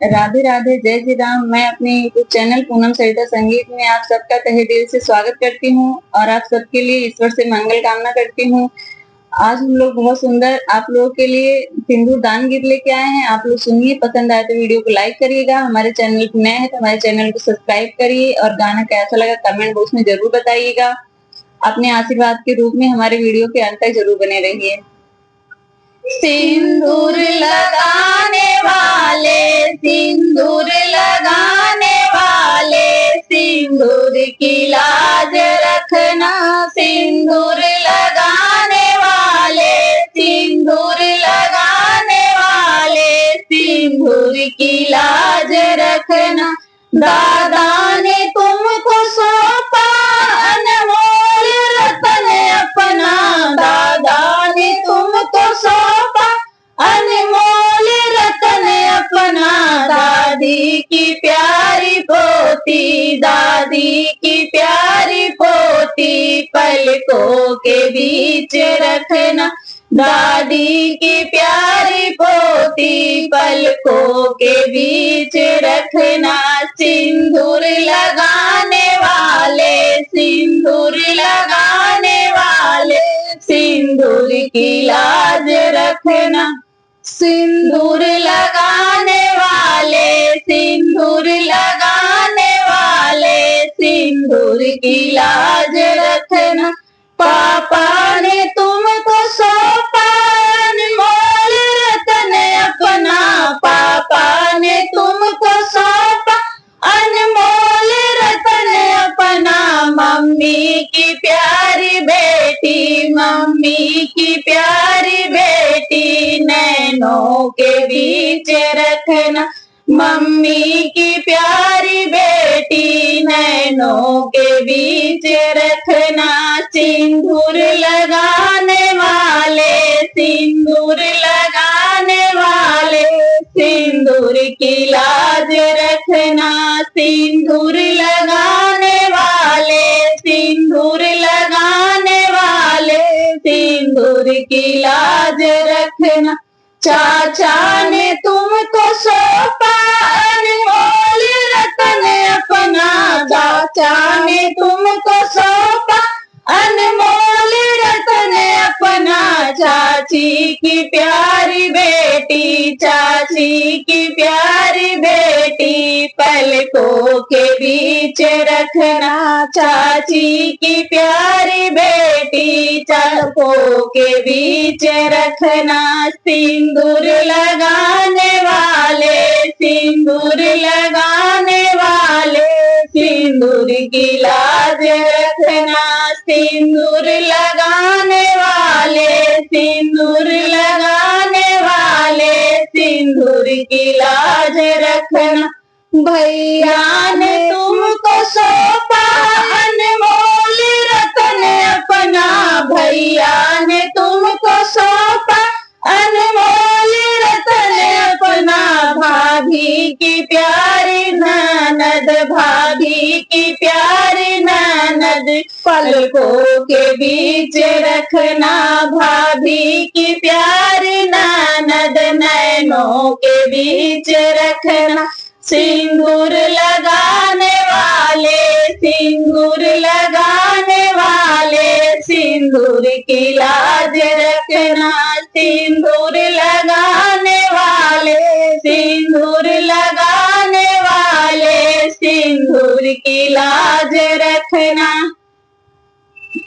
राधे राधे, जय श्री राम। मैं अपने यूट्यूब चैनल पूनम सरिता संगीत में आप सबका तहे दिल से स्वागत करती हूँ और आप सबके लिए ईश्वर से मंगल कामना करती हूँ। आज हम लोग बहुत सुंदर आप लोगों के लिए सिंदूर दान गीत लेके आए हैं। आप लोग सुनिए, पसंद आए तो वीडियो को लाइक करिएगा। हमारे चैनल पर नए हैं तो हमारे चैनल को सब्सक्राइब करिए और गाना कैसा लगा कमेंट बॉक्स में जरूर बताइएगा। अपने आशीर्वाद के रूप में हमारे वीडियो के अंत तक जरूर बने रहिए। सिंदूर लगाने वाले, सिंदूर लगाने वाले, सिंदूर की लाज रखना। सिंदूर लगाने वाले, सिंदूर लगाने वाले, सिंदूर की लाज रखना। दादा ने तुमको सौंपा अनमोल रतन अपना, दादा ने तुमको सौंपा अनमोल रतन अपना। दादी की प्यारी पोती, दादी की प्यारी पोती, पलकों के बीच रखना। दादी की प्यारी पोती, पलकों के बीच रखना। सिंदूर लगाने वाले, सिंदूर लगाने वाले, सिंदूर की लाज रखना। सिंदूर लगाने वाले, सिंदूर लगाने वाले, सिंदूर की लाज रखना। पापा ने तुमको सौंपा अनमोल रतन अपना, पापा ने तुमको सौंपा अनमोल रतन अपना। मम्मी की प्यारी बेटी, मम्मी की प्यारी बेटी, नैनों के बीच रखना। मम्मी की प्यारी बेटी, नैनों के बीच रखना। सिंदूर लगाने वाले, सिंदूर लगाने वाले, सिंदूर की लाज रखना। सिंदूर लगाने वाले, सिंदूर लगाने वाले, सिंदूर की लाज रखना। चाचा ने तुमको सौंपा अनमोल रतन अपना, चाचा ने तुमको सौंपा अनमोल रतन अपना। चाची की प्यारी बेटी, चाची की प्यारी बेटी, पलकों के बीच रखना। चाची की प्यारी बेटी, पलकों के बीच रखना। सिंदूर लगाने वाले, सिंदूर लगाने वाले, सिंदूर की लाज रखना। सिंदूर लगाने वाले, सिंदूर लगाने वाले, सिंदूर की लाज रखना। भैया ने तुमको सौंपा अनमोल रतन अपना, भैया ने तुमको सौंपा अनमोल रतन अपना। भाभी की प्यारी ननद, भाभी की प्यारी ननद, पलकों के बीच रखना। भाभी की प्यारी ननद, नैनों के बीच रखना। सिंदूर लगाने वाले, सिंदूर लगाने वाले, सिंदूर की लाज रखना। सिंदूर लगाने वाले, सिंदूर लगाने वाले, सिंदूर की लाज रखना।